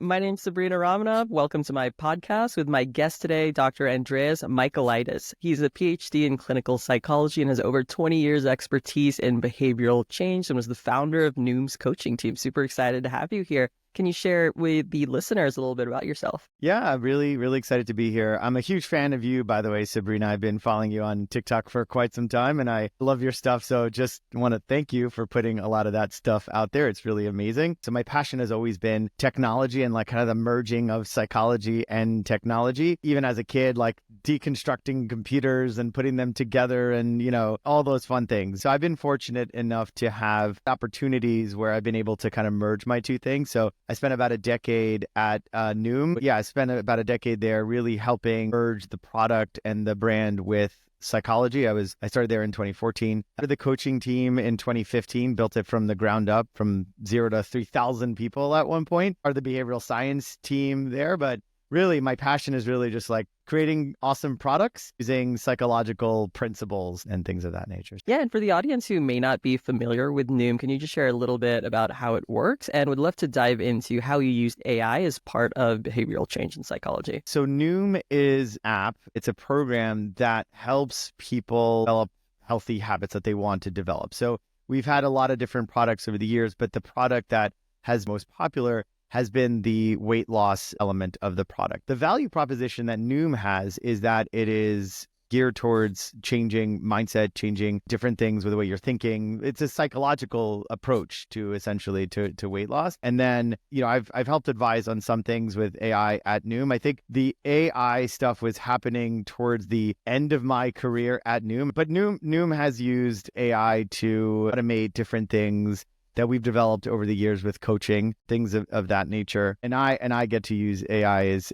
My name's Sabrina Ramonov. Welcome to my podcast with my guest today, Dr. Andreas Michaelides. He's a PhD in clinical psychology and has over 20 years expertise in behavioral change and was the founder of Noom's coaching team. Super excited to have you here. Can you share with the listeners a little bit about yourself? Yeah, really excited to be here. I'm a huge fan of you, by the way, Sabrina. I've been following you on TikTok for quite some time and I love your stuff. So just want to thank you for putting a lot of that stuff out there. It's really amazing. So my passion has always been technology and like kind of the merging of psychology and technology. Even as a kid, like deconstructing computers and putting them together and, all those fun things. So I've been fortunate enough to have opportunities where I've been able to kind of merge my two things. So I spent about a decade at Noom. Yeah, I spent about a decade there really helping merge the product and the brand with psychology. I started there in 2014. Out of the coaching team in 2015, built it from the ground up from 0 to 3,000 people at one point. Part of the behavioral science team there, but really my passion is really just like creating awesome products using psychological principles and things of that nature. Yeah, and for the audience who may not be familiar with Noom, can you just share a little bit about how it works? And would love to dive into how you used AI as part of behavioral change in psychology. So Noom is an app. It's a program that helps people develop healthy habits that they want to develop. So we've had a lot of different products over the years, but the product that has most popular has been the weight loss element of the product. The value proposition that Noom has is that it is geared towards changing mindset, changing different things with the way you're thinking. It's a psychological approach to essentially to weight loss. And then, I've helped advise on some things with AI at Noom. I think the AI stuff was happening towards the end of my career at Noom, but Noom has used AI to automate different things that we've developed over the years with coaching, things of that nature. And I get to use AI is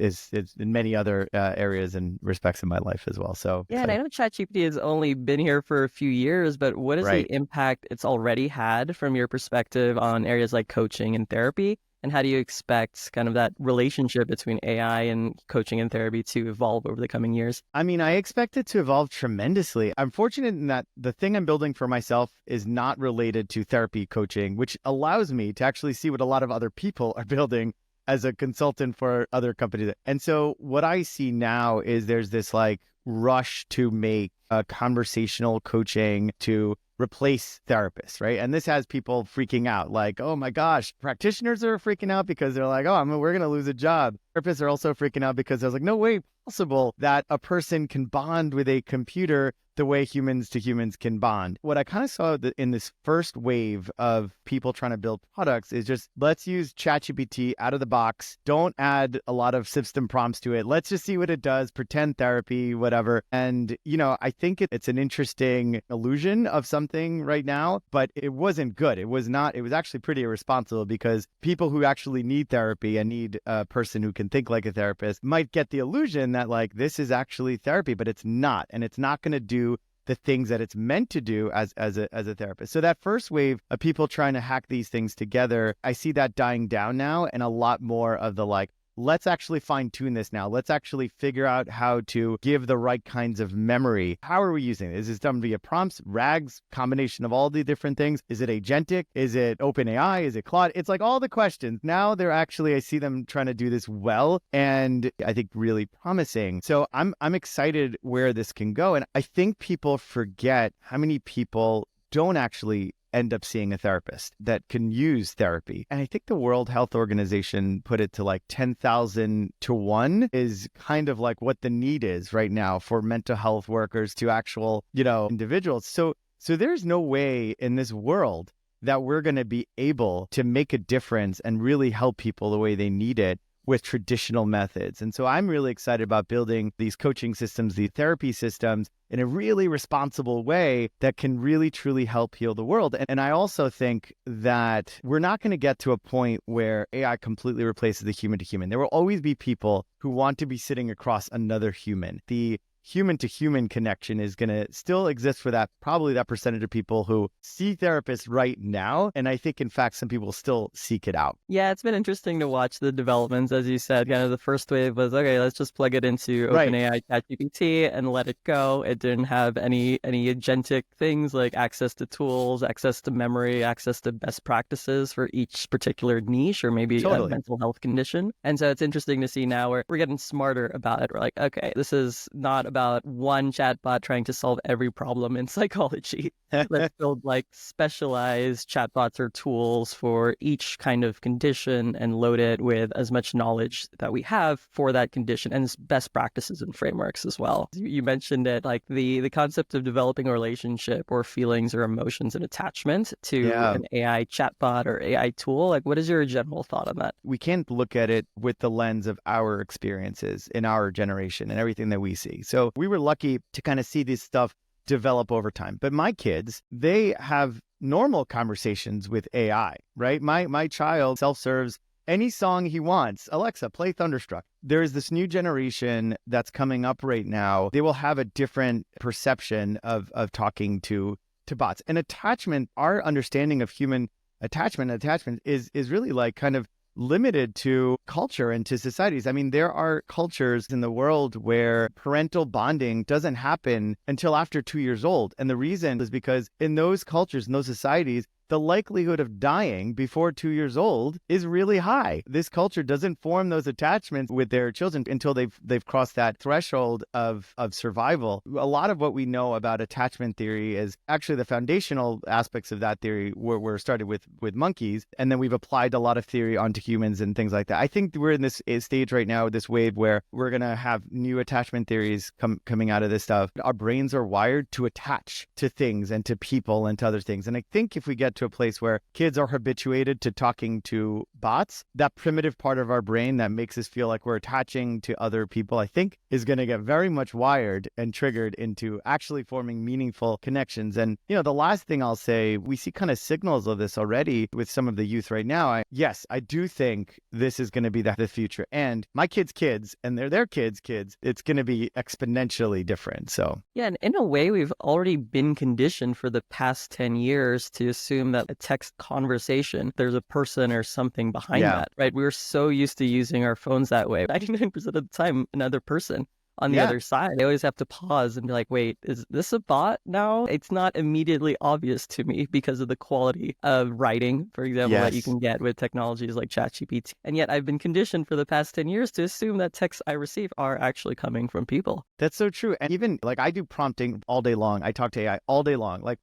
in many other areas and respects in my life as well. So yeah, and I know ChatGPT has only been here for a few years, but what is the impact it's already had from your perspective on areas like coaching and therapy? And how do you expect kind of that relationship between AI and coaching and therapy to evolve over the coming years? I mean, I expect it to evolve tremendously. I'm fortunate in that the thing I'm building for myself is not related to therapy coaching, which allows me to actually see what a lot of other people are building as a consultant for other companies. And so what I see now is there's this like rush to make conversational coaching to replace therapists, right? And this has people freaking out like, oh my gosh, practitioners are freaking out because they're like, we're going to lose a job. Therapists are also freaking out because I was like, no way possible that a person can bond with a computer the way humans to humans can bond. What I kind of saw in this first wave of people trying to build products is just, let's use ChatGPT out of the box. Don't add a lot of system prompts to it. Let's just see what it does, pretend therapy, whatever. And, I think it's an interesting illusion of something right now, but it wasn't good. It was actually pretty irresponsible because people who actually need therapy and need a person who can think like a therapist might get the illusion that like, this is actually therapy, but it's not. And it's not going to do the things that it's meant to do as a therapist. So that first wave of people trying to hack these things together, I see that dying down now, and a lot more of the like, let's actually fine tune this now. Let's actually figure out how to give the right kinds of memory. How are we using it? Is this done via prompts, RAGs, combination of all the different things? Is it agentic? Is it OpenAI? Is it Claude? It's like all the questions. Now I see them trying to do this well, and I think really promising. So I'm excited where this can go. And I think people forget how many people don't actually end up seeing a therapist that can use therapy. And I think the World Health Organization put it to like 10,000 to 1 is kind of like what the need is right now for mental health workers to actual, individuals. So there's no way in this world that we're going to be able to make a difference and really help people the way they need it with traditional methods. And so I'm really excited about building these coaching systems, the therapy systems in a really responsible way that can really truly help heal the world. And I also think that we're not going to get to a point where AI completely replaces the human to human. There will always be people who want to be sitting across another human. The human to human connection is going to still exist for that, probably that percentage of people who see therapists right now. And I think, in fact, some people still seek it out. Yeah, it's been interesting to watch the developments. As you said, kind of the first wave was, okay, let's just plug it into Right. OpenAI ChatGPT and let it go. It didn't have any agentic things like access to tools, access to memory, access to best practices for each particular niche or maybe a Totally. mental health condition. And so it's interesting to see now where we're getting smarter about it. We're like, okay, this is not about one chatbot trying to solve every problem in psychology. Let's build like specialized chatbots or tools for each kind of condition and load it with as much knowledge that we have for that condition and best practices and frameworks as well. You mentioned it, like the concept of developing a relationship or feelings or emotions and attachment to an AI chatbot or AI tool. Like, what is your general thought on that? We can't look at it with the lens of our experiences in our generation and everything that we see. So we were lucky to kind of see this stuff develop over time. But my kids, they have normal conversations with AI, right? My child self-serves any song he wants. Alexa, play Thunderstruck. There is this new generation that's coming up right now. They will have a different perception of talking to bots. And attachment, our understanding of human attachment is really like kind of limited to culture and to societies. I mean, there are cultures in the world where parental bonding doesn't happen until after 2 years old. And the reason is because in those cultures, in those societies, the likelihood of dying before 2 years old is really high. This culture doesn't form those attachments with their children until they've crossed that threshold of survival. A lot of what we know about attachment theory is actually the foundational aspects of that theory were started with monkeys, and then we've applied a lot of theory onto humans and things like that. I think we're in this stage right now, this wave where we're going to have new attachment theories coming out of this stuff. Our brains are wired to attach to things and to people and to other things. And I think if we get to a place where kids are habituated to talking to bots, that primitive part of our brain that makes us feel like we're attaching to other people, I think is going to get very much wired and triggered into actually forming meaningful connections. And, the last thing I'll say, we see kind of signals of this already with some of the youth right now. Yes, I do think this is going to be the future. And my kids' kids, and they're their kids' kids, it's going to be exponentially different. So, yeah, and in a way, we've already been conditioned for the past 10 years to assume that a text conversation, there's a person or something behind that, right? We were so used to using our phones that way. 99% of the time, another person on the other side. I always have to pause and be like, wait, is this a bot now? It's not immediately obvious to me because of the quality of writing, for example, that you can get with technologies like ChatGPT. And yet I've been conditioned for the past 10 years to assume that texts I receive are actually coming from people. That's so true. And even like I do prompting all day long. I talk to AI all day long. Like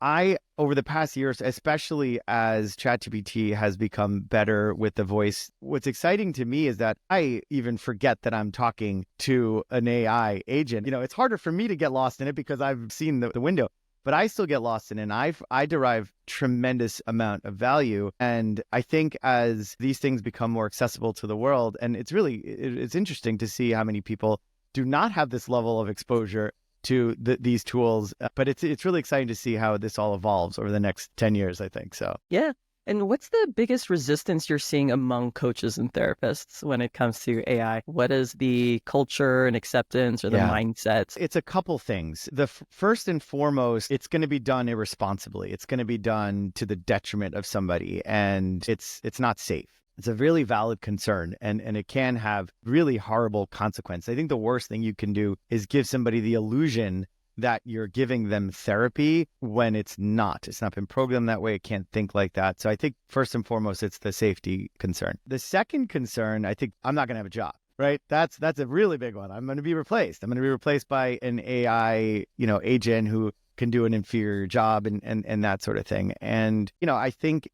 over the past years, especially as ChatGPT has become better with the voice, what's exciting to me is that I even forget that I'm talking to an AI agent. It's harder for me to get lost in it because I've seen the window, but I still get lost in it. And I derive tremendous amount of value. And I think as these things become more accessible to the world, and it's interesting to see how many people do not have this level of exposure to these tools, but it's really exciting to see how this all evolves over the next 10 years, I think. So yeah. And what's the biggest resistance you're seeing among coaches and therapists when it comes to AI? What is the culture and acceptance or the mindset? It's a couple things. The first and foremost, it's going to be done irresponsibly. It's going to be done to the detriment of somebody, and it's not safe. It's a really valid concern, and it can have really horrible consequences. I think the worst thing you can do is give somebody the illusion that you're giving them therapy when it's not. It's not been programmed that way. It can't think like that. So I think first and foremost, it's the safety concern. The second concern, I think I'm not going to have a job. Right? That's a really big one. I'm going to be replaced. I'm going to be replaced by an AI, agent who can do an inferior job and that sort of thing. And, I think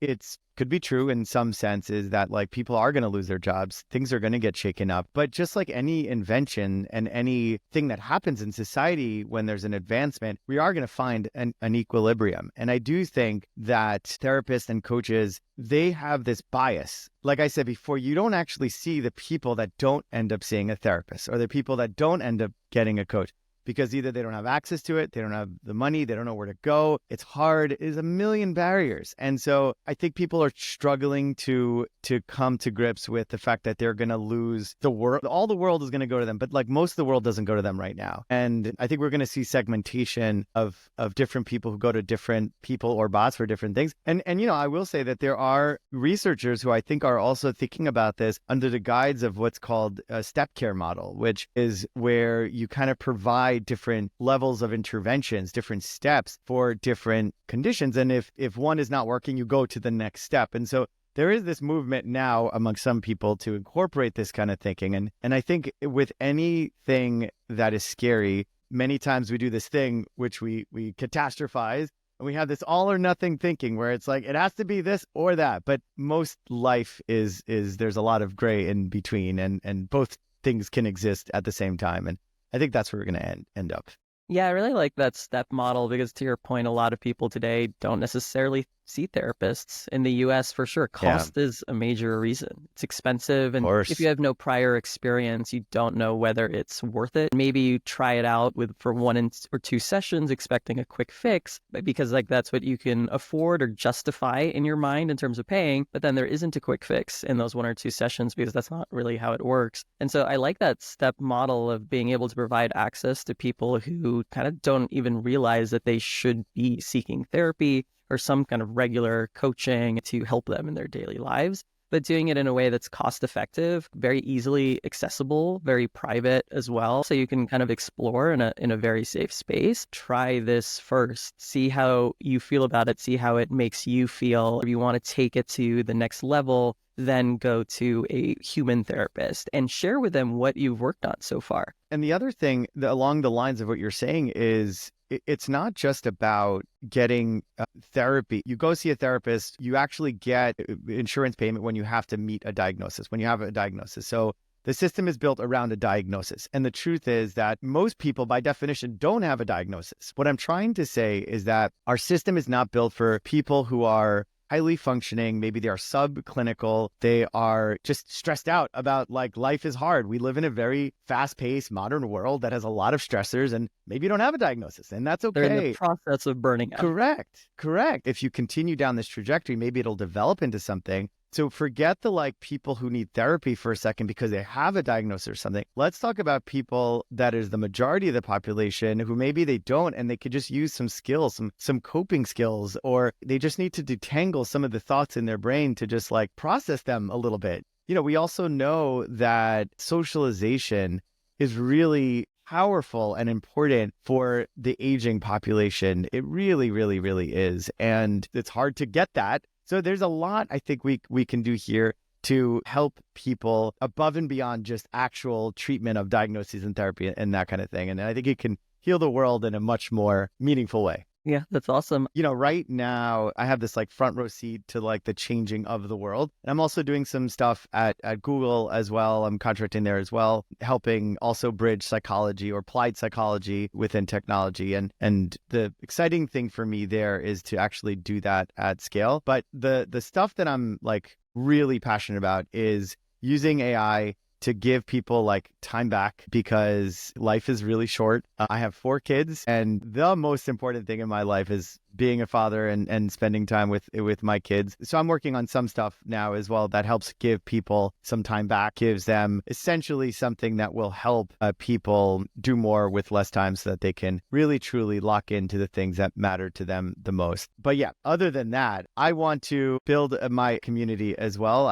could be true in some senses that like people are going to lose their jobs. Things are going to get shaken up. But just like any invention and anything that happens in society, when there's an advancement, we are going to find an equilibrium. And I do think that therapists and coaches, they have this bias. Like I said before, you don't actually see the people that don't end up seeing a therapist or the people that don't end up getting a coach, because either they don't have access to it, they don't have the money, they don't know where to go. It's hard. There's a million barriers. And so I think people are struggling to come to grips with the fact that they're going to lose the world. All the world is going to go to them, but like most of the world doesn't go to them right now. And I think we're going to see segmentation of different people who go to different people or bots for different things. And I will say that there are researchers who I think are also thinking about this under the guise of what's called a step care model, which is where you kind of provide different levels of interventions, different steps for different conditions. And if one is not working, you go to the next step. And so there is this movement now among some people to incorporate this kind of thinking. And I think with anything that is scary, many times we do this thing, which we catastrophize, and we have this all or nothing thinking where it's like, it has to be this or that. But most life is there's a lot of gray in between, and both things can exist at the same time. And I think that's where we're going to end up. Yeah, I really like that step model because to your point, a lot of people today don't necessarily see therapists. In the US, for sure, cost is a major reason. It's expensive. And if you have no prior experience, you don't know whether it's worth it. Maybe you try it out for 1 or 2 sessions expecting a quick fix, because like that's what you can afford or justify in your mind in terms of paying. But then there isn't a quick fix in those 1 or 2 sessions because that's not really how it works. And so I like that step model of being able to provide access to people who kind of don't even realize that they should be seeking therapy or some kind of regular coaching to help them in their daily lives, but doing it in a way that's cost effective, very easily accessible, very private as well. So you can kind of explore in a very safe space. Try this first, see how you feel about it, see how it makes you feel. If you want to take it to the next level, then go to a human therapist and share with them what you've worked on so far. And the other thing along the lines of what you're saying is it's not just about getting therapy. You go see a therapist, you actually get insurance payment when you have to meet a diagnosis, when you have a diagnosis. So the system is built around a diagnosis. And the truth is that most people, by definition, don't have a diagnosis. What I'm trying to say is that our system is not built for people who are highly functioning. Maybe they are subclinical. They are just stressed out about like life is hard. We live in a very fast-paced modern world that has a lot of stressors, and maybe you don't have a diagnosis, and that's okay. They're in the process of burning out. Correct. If you continue down this trajectory, maybe it'll develop into something. So forget the like people who need therapy for a second because they have a diagnosis or something. Let's talk about people that is the majority of the population who maybe they don't, and they could just use some skills, some coping skills, or they just need to detangle some of the thoughts in their brain to just like process them a little bit. We also know that socialization is really powerful and important for the aging population. It really, really, really is. And it's hard to get that. So there's a lot I think we can do here to help people above and beyond just actual treatment of diagnoses and therapy and that kind of thing. And I think it can heal the world in a much more meaningful way. Yeah, that's awesome. Right now I have this like front row seat to like the changing of the world. And I'm also doing some stuff at Google as well. I'm contracting there as well, helping also bridge psychology or applied psychology within technology. And the exciting thing for me there is to actually do that at scale. But the stuff that I'm like really passionate about is using AI to give people like time back, because life is really short. I have 4 kids, and the most important thing in my life is being a father and spending time with my kids. So I'm working on some stuff now as well that helps give people some time back, gives them essentially something that will help people do more with less time so that they can really truly lock into the things that matter to them the most. But yeah, other than that, I want to build my community as well.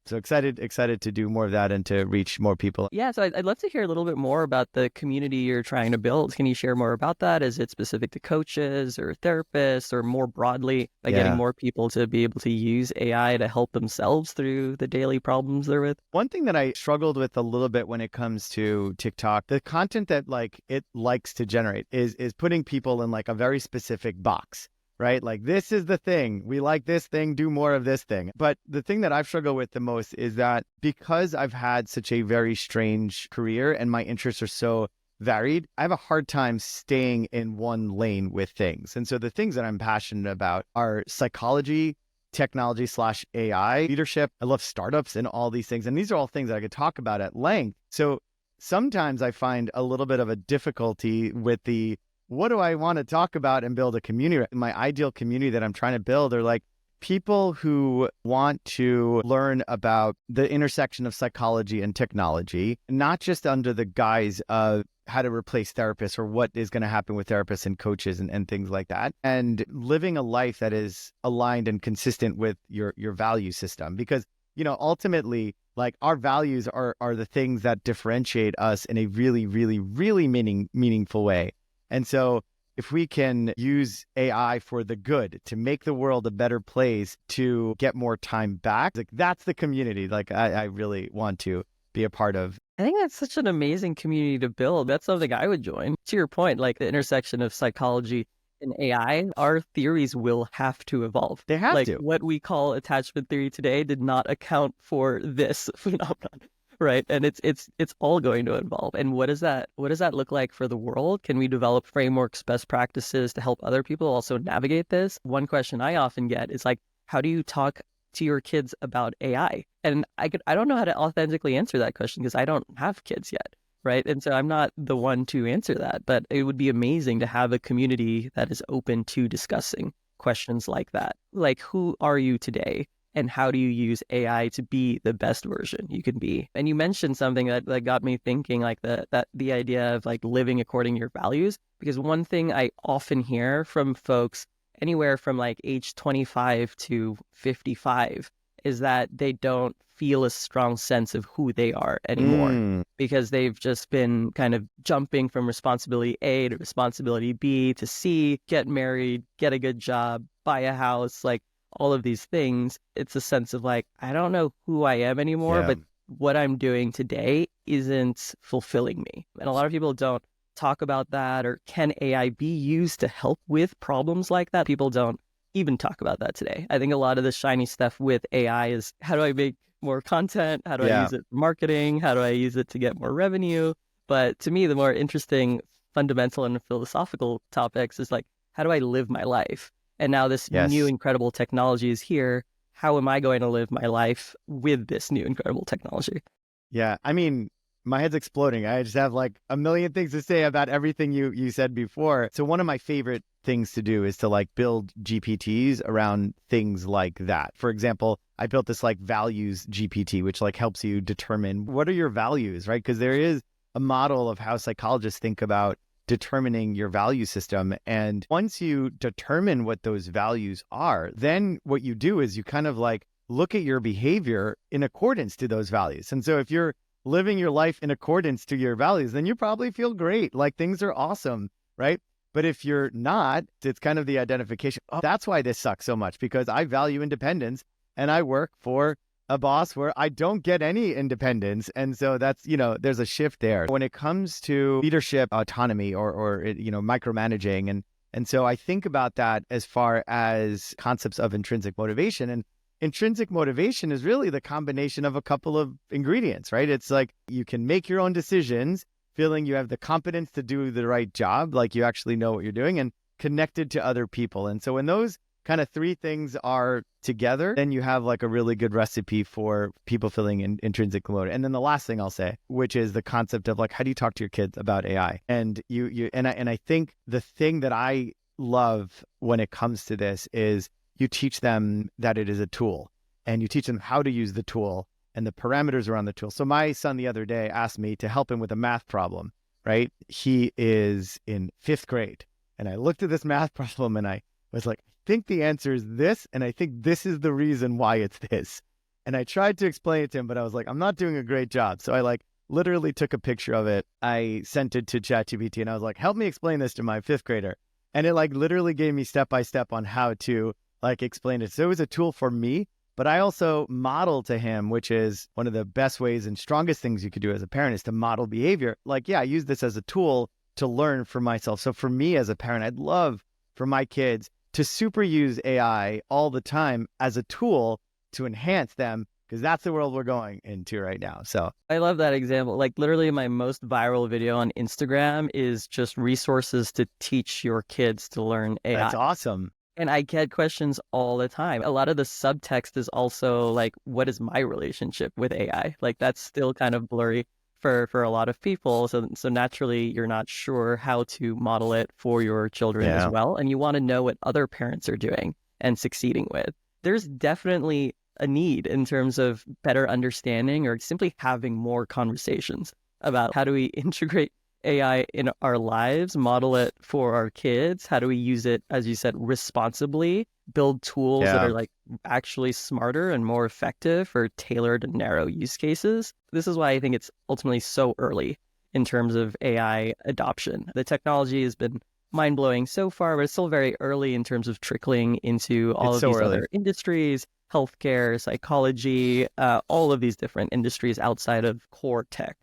So excited to do more of that and to reach more people. Yeah, so I'd love to hear a little bit more about the community you're trying to build. Can you share more about that? Is it specific to coaches or therapists, or more broadly by getting more people to be able to use AI to help themselves through the daily problems they're with? One thing that I struggled with a little bit when it comes to TikTok, the content that like it likes to generate is putting people in like a very specific box. Right? Like, this is the thing. We like this thing, do more of this thing. But the thing that I've struggled with the most is that because I've had such a very strange career and my interests are so varied, I have a hard time staying in one lane with things. And so the things that I'm passionate about are psychology, technology / AI, leadership. I love startups and all these things. And these are all things that I could talk about at length. So sometimes I find a little bit of a difficulty with the, what do I want to talk about and build a community? My ideal community that I'm trying to build are like people who want to learn about the intersection of psychology and technology, not just under the guise of how to replace therapists or what is going to happen with therapists and coaches and things like that, and living a life that is aligned and consistent with your value system. Because, ultimately, like, our values are the things that differentiate us in a really, really, really meaningful way. And so if we can use AI for the good, to make the world a better place, to get more time back, like, that's the community like I really want to be a part of. I think that's such an amazing community to build. That's something I would join. To your point, like the intersection of psychology and AI, our theories will have to evolve. They have like to. What we call attachment theory today did not account for this phenomenon, right? And it's all going to evolve. And what does that look like for the world? Can we develop frameworks, best practices to help other people also navigate this? One question I often get is like, how do you talk to your kids about AI? And I don't know how to authentically answer that question because I don't have kids yet, right? And so I'm not the one to answer that, but it would be amazing to have a community that is open to discussing questions like that. Like, who are you today? And how do you use AI to be the best version you can be? And you mentioned something that got me thinking, like the idea of like living according to your values. Because one thing I often hear from folks anywhere from like age 25 to 55 is that they don't feel a strong sense of who they are anymore because they've just been kind of jumping from responsibility A to responsibility B to C, get married, get a good job, buy a house, like all of these things. It's a sense of like, I don't know who I am anymore, but what I'm doing today isn't fulfilling me. And a lot of people don't talk about that, or can AI be used to help with problems like that? People don't even talk about that today. I think a lot of the shiny stuff with AI is, how do I make more content? How do I use it for marketing? How do I use it to get more revenue? But to me, the more interesting fundamental and philosophical topics is like, how do I live my life? And now this new incredible technology is here. How am I going to live my life with this new incredible technology? Yeah, I mean, my head's exploding. I just have like a million things to say about everything you said before. So one of my favorite things to do is to like build GPTs around things like that. For example, I built this like values GPT, which like helps you determine what are your values, right? Because there is a model of how psychologists think about determining your value system. And once you determine what those values are, then what you do is you kind of like look at your behavior in accordance to those values. And so if you're living your life in accordance to your values, then you probably feel great, like things are awesome, right? But if you're not, it's kind of the identification. Oh, that's why this sucks so much, because I value independence and I work for a boss where I don't get any independence. And so that's, there's a shift there when it comes to leadership autonomy or micromanaging. And so I think about that as far as concepts of intrinsic motivation. And intrinsic motivation is really the combination of a couple of ingredients, right? It's like you can make your own decisions, feeling you have the competence to do the right job, like you actually know what you're doing, and connected to other people. And so when those kind of three things are together, then you have like a really good recipe for people feeling intrinsic motivation. And then the last thing I'll say, which is the concept of like, how do you talk to your kids about AI? And I think the thing that I love when it comes to this is you teach them that it is a tool, and you teach them how to use the tool and the parameters around the tool. So my son the other day asked me to help him with a math problem, right? He is in 5th grade. And I looked at this math problem and I was like, I think the answer is this. And I think this is the reason why it's this. And I tried to explain it to him, but I was like, I'm not doing a great job. So I like literally took a picture of it. I sent it to ChatGPT and I was like, help me explain this to my 5th grader. And it like literally gave me step-by-step on how to like explain it. So it was a tool for me, but I also modeled to him, which is one of the best ways and strongest things you could do as a parent is to model behavior. Like, I use this as a tool to learn for myself. So for me as a parent, I'd love for my kids to super use AI all the time as a tool to enhance them, because that's the world we're going into right now. So I love that example. Like literally my most viral video on Instagram is just resources to teach your kids to learn AI. That's awesome. And I get questions all the time. A lot of the subtext is also like, what is my relationship with AI? Like that's still kind of blurry for a lot of people. So naturally, you're not sure how to model it for your children as Yeah. well. And you want to know what other parents are doing and succeeding with. There's definitely a need in terms of better understanding or simply having more conversations about how do we integrate AI in our lives, model it for our kids? How do we use it, as you said, responsibly, build tools that Yeah. are like actually smarter and more effective for tailored and narrow use cases? This is why I think it's ultimately so early in terms of AI adoption. The technology has been mind-blowing so far, but it's still very early in terms of trickling into all It's of so these early. other industries, healthcare, psychology, all of these different industries outside of core tech.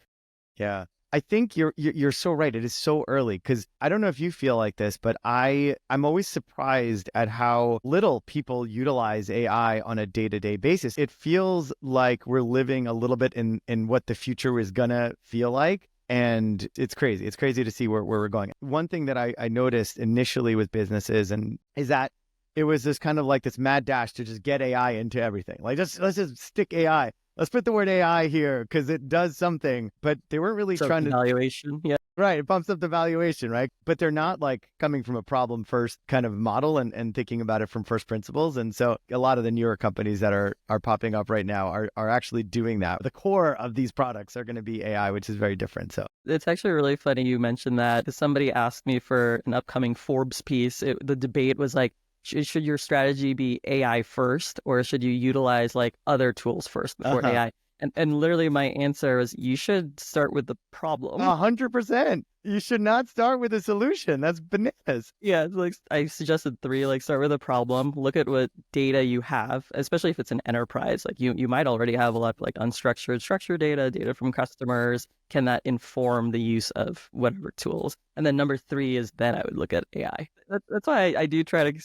Yeah. I think you're so right. It is so early because I don't know if you feel like this, but I'm always surprised at how little people utilize AI on a day-to-day basis. It feels like we're living a little bit in what the future is gonna feel like. And it's crazy. It's crazy to see where we're going. One thing that I noticed initially with businesses and is that it was this kind of like this mad dash to just get AI into everything. Like let's just stick AI. Let's put the word AI here because it does something, but they weren't really So trying to, evaluation, yeah. right? It bumps up the valuation, right? But they're not like coming from a problem first kind of model and thinking about it from first principles. And so a lot of the newer companies that are popping up right now are actually doing that. The core of these products are going to be AI, which is very different. So It's actually really funny you mentioned that. Somebody asked me for an upcoming Forbes piece. The debate was like, should your strategy be AI first, or should you utilize like other tools first before uh-huh. AI? And literally my answer was, you should start with the problem. 100%. You should not start with a solution. That's bananas. Yeah, it's like I suggested three, like start with a problem, look at what data you have, especially if it's an enterprise. Like you might already have a lot of like unstructured, structured data from customers. Can that inform the use of whatever tools? And then number three is then I would look at AI. That's why I do try to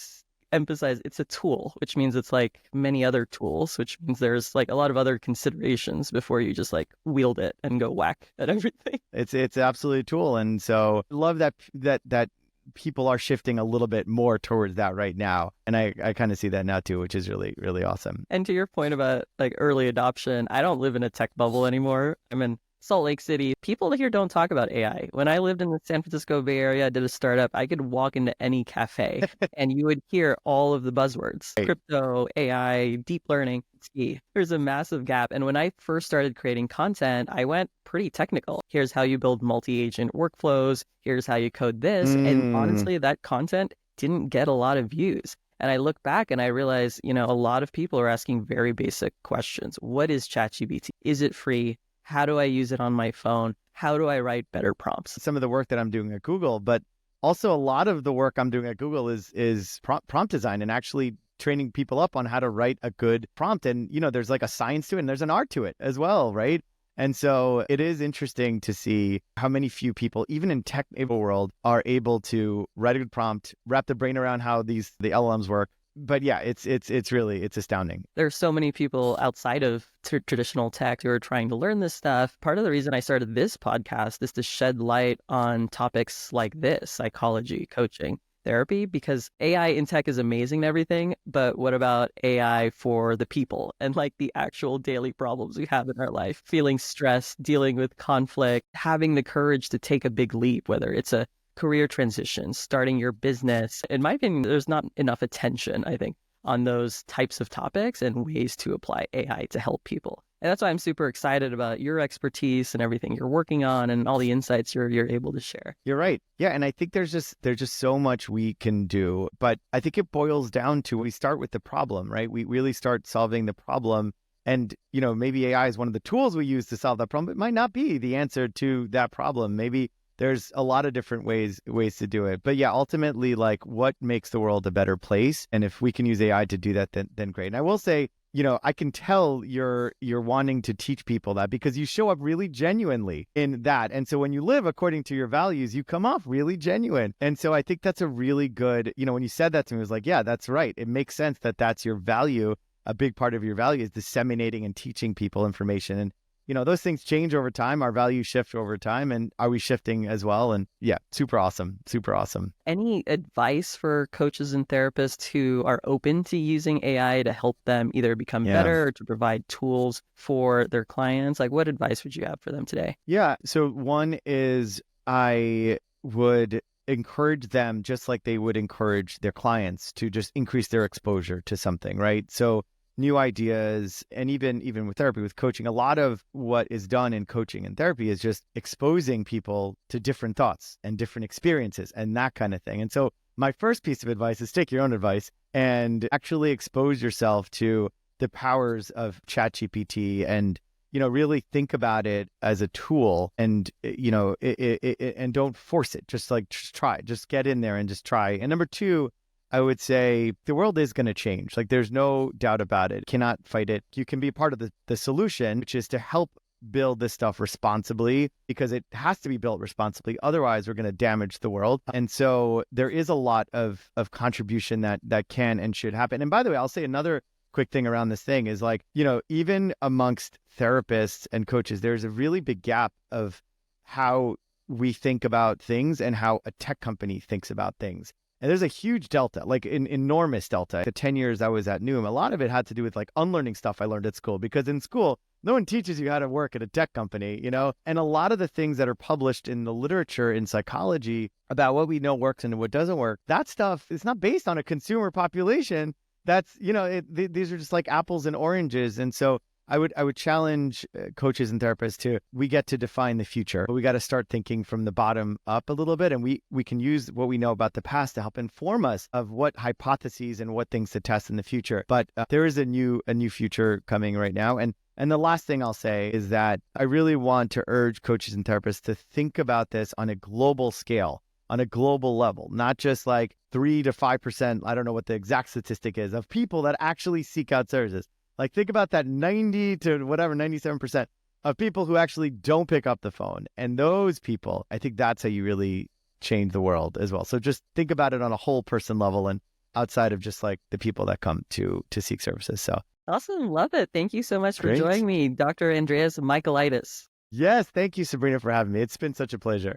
emphasize it's a tool, which means it's like many other tools, which means there's like a lot of other considerations before you just like wield it and go whack at everything. It's absolutely a tool. And so I love that people are shifting a little bit more towards that right now. And I kind of see that now too, which is really, really awesome. And to your point about like early adoption, I don't live in a tech bubble anymore. I'm in Salt Lake City. People here don't talk about AI. When I lived in the San Francisco Bay Area, I did a startup. I could walk into any cafe and you would hear all of the buzzwords: Right. crypto, AI, deep learning. There's a massive gap. And when I first started creating content, I went pretty technical. Here's how you build multi-agent workflows. Here's how you code this. And honestly, that content didn't get a lot of views. And I look back and I realize, a lot of people are asking very basic questions. What is ChatGPT? Is it free? How do I use it on my phone? How do I write better prompts? Some of the work that I'm doing at Google, but also a lot of the work I'm doing at Google is prompt design and actually training people up on how to write a good prompt. And, there's like a science to it and there's an art to it as well, right? And so it is interesting to see how few people, even in tech world, are able to write a good prompt, wrap the brain around how the LLMs work. But yeah, it's astounding. There's so many people outside of traditional tech who are trying to learn this stuff. Part of the reason I started this podcast is to shed light on topics like this: psychology, coaching, therapy, because AI in tech is amazing and everything, but what about AI for the people and like the actual daily problems we have in our life? Feeling stressed, dealing with conflict, having the courage to take a big leap, whether it's a career transition, starting your business. In my opinion, there's not enough attention, I think, on those types of topics and ways to apply AI to help people. And that's why I'm super excited about your expertise and everything you're working on and all the insights you're able to share. You're right. Yeah, and I think there's just so much we can do, but I think it boils down to we start with the problem, right? We really start solving the problem. And, maybe AI is one of the tools we use to solve that problem. It might not be the answer to that problem. Maybe there's a lot of different ways to do it. But yeah, ultimately, like what makes the world a better place? And if we can use AI to do that, then great. And I will say, I can tell you're wanting to teach people that because you show up really genuinely in that. And so when you live according to your values, you come off really genuine. And so I think that's a really good, when you said that to me, I was like, yeah, that's right. It makes sense that that's your value. A big part of your value is disseminating and teaching people information. those things change over time. Our values shift over time. And are we shifting as well? And yeah, super awesome. Super awesome. Any advice for coaches and therapists who are open to using AI to help them either become better or to provide tools for their clients? Like, what advice would you have for them today? Yeah. So one is I would encourage them, just like they would encourage their clients, to just increase their exposure to something, right? So new ideas, and even with therapy, with coaching, a lot of what is done in coaching and therapy is just exposing people to different thoughts and different experiences and that kind of thing. And so my first piece of advice is take your own advice and actually expose yourself to the powers of ChatGPT and really think about it as a tool, and and don't force it. Just try, just get in there and just try. And number two, I would say the world is going to change. Like, there's no doubt about it. Cannot fight it. You can be part of the solution, which is to help build this stuff responsibly, because it has to be built responsibly. Otherwise, we're going to damage the world. And so there is a lot of contribution that can and should happen. And by the way, I'll say another quick thing around this thing is, like, even amongst therapists and coaches, there's a really big gap of how we think about things and how a tech company thinks about things. And there's a huge delta, like an enormous delta. The 10 years I was at Noom, a lot of it had to do with like unlearning stuff I learned at school, because in school, no one teaches you how to work at a tech company, And a lot of the things that are published in the literature in psychology about what we know works and what doesn't work, that stuff is not based on a consumer population. That's, these are just like apples and oranges. And so I would challenge coaches and therapists we get to define the future, but we got to start thinking from the bottom up a little bit. And we can use what we know about the past to help inform us of what hypotheses and what things to test in the future. But there is a new future coming right now. And the last thing I'll say is that I really want to urge coaches and therapists to think about this on a global scale, on a global level, not just like 3 to 5%. I don't know what the exact statistic is of people that actually seek out services. Like, think about that 90 to whatever, 97% of people who actually don't pick up the phone. And those people, I think that's how you really change the world as well. So just think about it on a whole person level and outside of just like the people that come to seek services. So awesome. Love it. Thank you so much for joining me, Dr. Andreas Michaelides. Yes. Thank you, Sabrina, for having me. It's been such a pleasure.